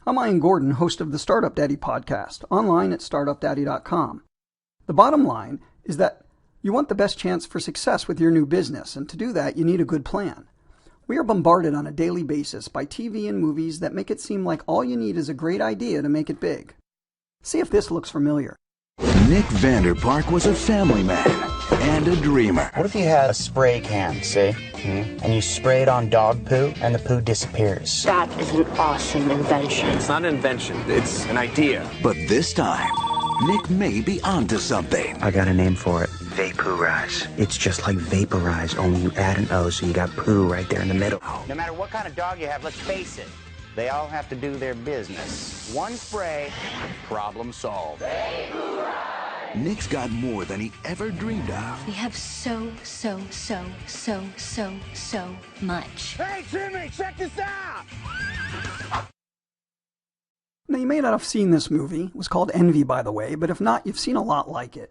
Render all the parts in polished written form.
I'm Ian Gordon, host of the Startup Daddy podcast, online at startupdaddy.com. The bottom line is that you want the best chance for success with your new business, and to do that, you need a good plan. We are bombarded on a daily basis by TV and movies that make it seem like all you need is a great idea to make it big. See if this looks familiar. Nick Vanderpark was a family man and a dreamer. What if you had a spray can, see? And you spray it on dog poo, and the poo disappears? That is an awesome invention. It's not an invention, it's an idea. But this time, Nick may be onto something. I got a name for it. Vaporize. It's just like vaporize, only you add an O, so you got poo right there in the middle. No matter what kind of dog you have, let's face it, they all have to do their business. One spray, problem solved. Nick's got more than he ever dreamed of. We have so much. Hey, Jimmy, check this out! Now, you may not have seen this movie. It was called Envy, by the way, but if not, you've seen a lot like it.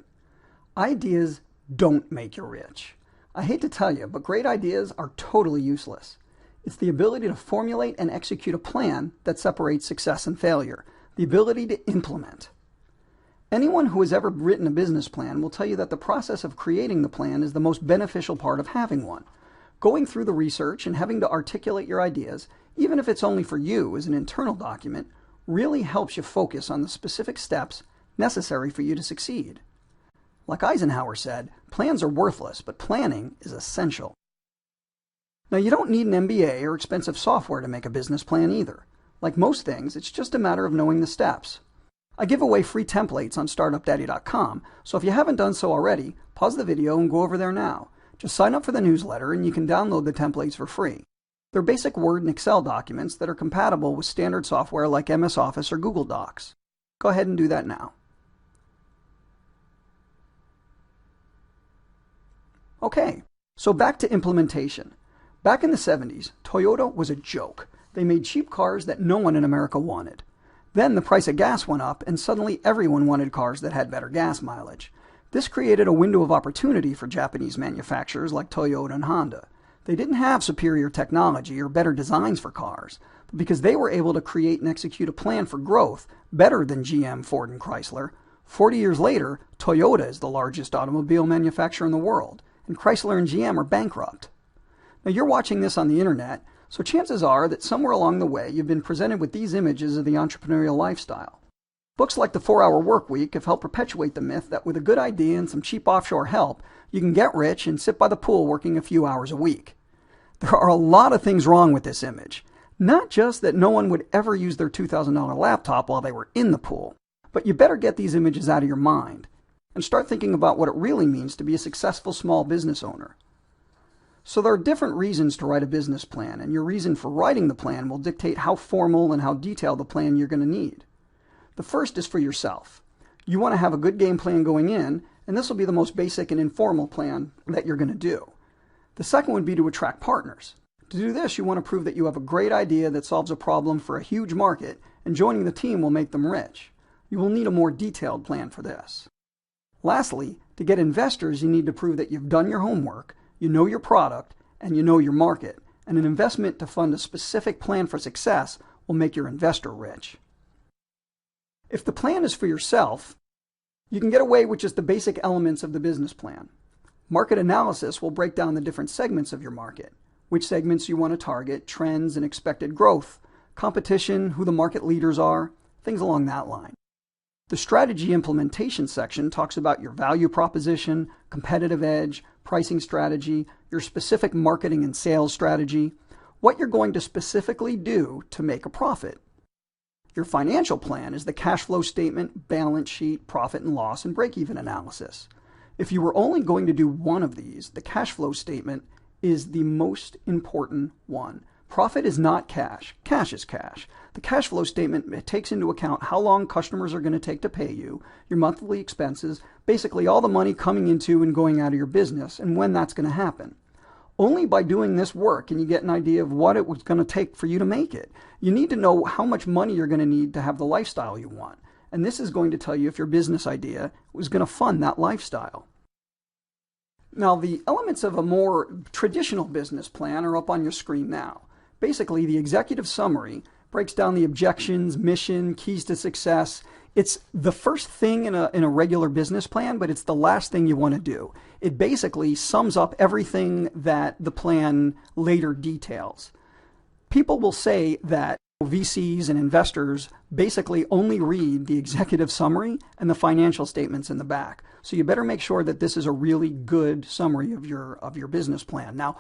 Ideas don't make you rich. I hate to tell you, but great ideas are totally useless. It's the ability to formulate and execute a plan that separates success and failure, the ability to implement. Anyone who has ever written a business plan will tell you that the process of creating the plan is the most beneficial part of having one. Going through the research and having to articulate your ideas, even if it's only for you as an internal document, really helps you focus on the specific steps necessary for you to succeed. Like Eisenhower said, plans are worthless, but planning is essential. Now, you don't need an MBA or expensive software to make a business plan either. Like most things, it's just a matter of knowing the steps. I give away free templates on startupdaddy.com, so if you haven't done so already, pause the video and go over there now. Just sign up for the newsletter and you can download the templates for free. They're basic Word and Excel documents that are compatible with standard software like MS Office or Google Docs. Go ahead and do that now. Okay, so back to implementation. Back in the 70s, Toyota was a joke. They made cheap cars that no one in America wanted. Then the price of gas went up, and suddenly everyone wanted cars that had better gas mileage. This created a window of opportunity for Japanese manufacturers like Toyota and Honda. They didn't have superior technology or better designs for cars, but because they were able to create and execute a plan for growth better than GM, Ford, and Chrysler, 40 years later, Toyota is the largest automobile manufacturer in the world, and Chrysler and GM are bankrupt. Now, you're watching this on the internet, so chances are that somewhere along the way you've been presented with these images of the entrepreneurial lifestyle. Books like The 4-Hour Workweek have helped perpetuate the myth that with a good idea and some cheap offshore help, you can get rich and sit by the pool working a few hours a week. There are a lot of things wrong with this image. Not just that no one would ever use their $2,000 laptop while they were in the pool, but you better get these images out of your mind and start thinking about what it really means to be a successful small business owner. So there are different reasons to write a business plan, and your reason for writing the plan will dictate how formal and how detailed the plan you're going to need. The first is for yourself. You want to have a good game plan going in, and this will be the most basic and informal plan that you're going to do. The second would be to attract partners. To do this, you want to prove that you have a great idea that solves a problem for a huge market, and joining the team will make them rich. You will need a more detailed plan for this. Lastly, to get investors, you need to prove that you've done your homework, you know your product, and you know your market, and an investment to fund a specific plan for success will make your investor rich. If the plan is for yourself, you can get away with just the basic elements of the business plan. Market analysis will break down the different segments of your market, which segments you want to target, trends and expected growth, competition, who the market leaders are, things along that line. The strategy implementation section talks about your value proposition, competitive edge, pricing strategy, your specific marketing and sales strategy, what you're going to specifically do to make a profit. Your financial plan is the cash flow statement, balance sheet, profit and loss, and break-even analysis. If you were only going to do one of these, the cash flow statement is the most important one. Profit is not cash. Cash is cash. The cash flow statement takes into account how long customers are going to take to pay you, your monthly expenses, basically all the money coming into and going out of your business, and when that's going to happen. Only by doing this work can you get an idea of what it was going to take for you to make it. You need to know how much money you're going to need to have the lifestyle you want. And this is going to tell you if your business idea was going to fund that lifestyle. Now, the elements of a more traditional business plan are up on your screen now. Basically, the executive summary breaks down the objections, mission, keys to success. It's the first thing in a regular business plan, but it's the last thing you want to do. It basically sums up everything that the plan later details. People will say that VCs and investors basically only read the executive summary and the financial statements in the back. So you better make sure that this is a really good summary of your business plan. Now,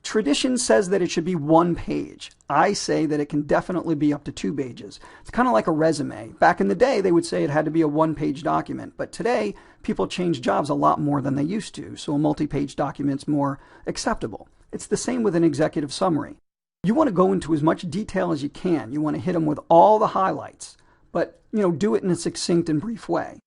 tradition says that it should be 1 page. I say that it can definitely be up to 2 pages. It's kind of like a resume. Back in the day, they would say it had to be a 1-page document. But today, people change jobs a lot more than they used to. So a multi-page document's more acceptable. It's the same with an executive summary. You want to go into as much detail as you can. You want to hit them with all the highlights, but do it in a succinct and brief way.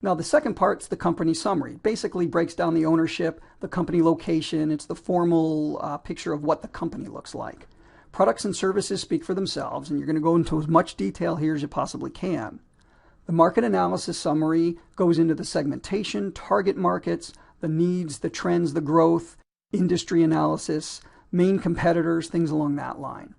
Now, the second part's the company summary. It basically breaks down the ownership, the company location. It's the formal picture of what the company looks like. Products and services speak for themselves, and you're going to go into as much detail here as you possibly can. The market analysis summary goes into the segmentation, target markets, the needs, the trends, the growth, industry analysis, main competitors, things along that line.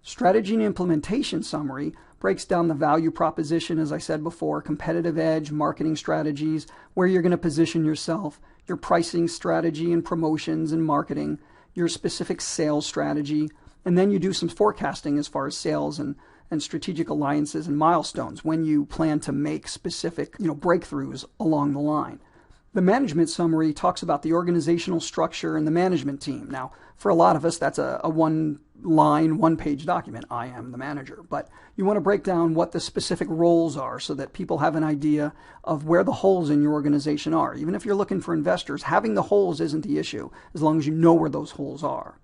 Strategy and implementation summary breaks down the value proposition, as I said before, competitive edge, marketing strategies, where you're going to position yourself, your pricing strategy and promotions and marketing, your specific sales strategy, and then you do some forecasting as far as sales and strategic alliances and milestones when you plan to make specific breakthroughs along the line. The management summary talks about the organizational structure and the management team. Now, for a lot of us, that's a one-line, one-page document. I am the manager. But you want to break down what the specific roles are so that people have an idea of where the holes in your organization are. Even if you're looking for investors, having the holes isn't the issue, as long as you know where those holes are.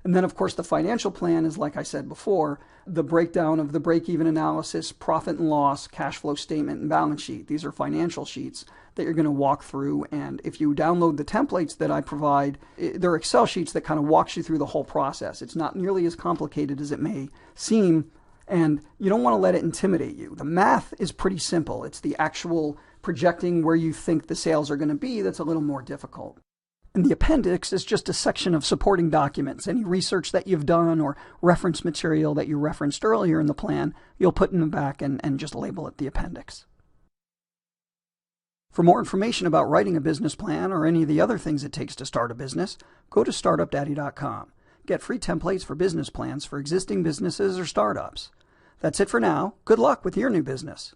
And then, of course, the financial plan is, like I said before, the breakdown of the break-even analysis, profit and loss, cash flow statement, and balance sheet. These are financial sheets that you're going to walk through. And if you download the templates that I provide, they're Excel sheets that kind of walks you through the whole process. It's not nearly as complicated as it may seem, and you don't want to let it intimidate you. The math is pretty simple. It's the actual projecting where you think the sales are going to be that's a little more difficult. And the appendix is just a section of supporting documents. Any research that you've done or reference material that you referenced earlier in the plan, you'll put in the back and just label it the appendix. For more information about writing a business plan or any of the other things it takes to start a business, go to StartupDaddy.com. Get free templates for business plans for existing businesses or startups. That's it for now. Good luck with your new business.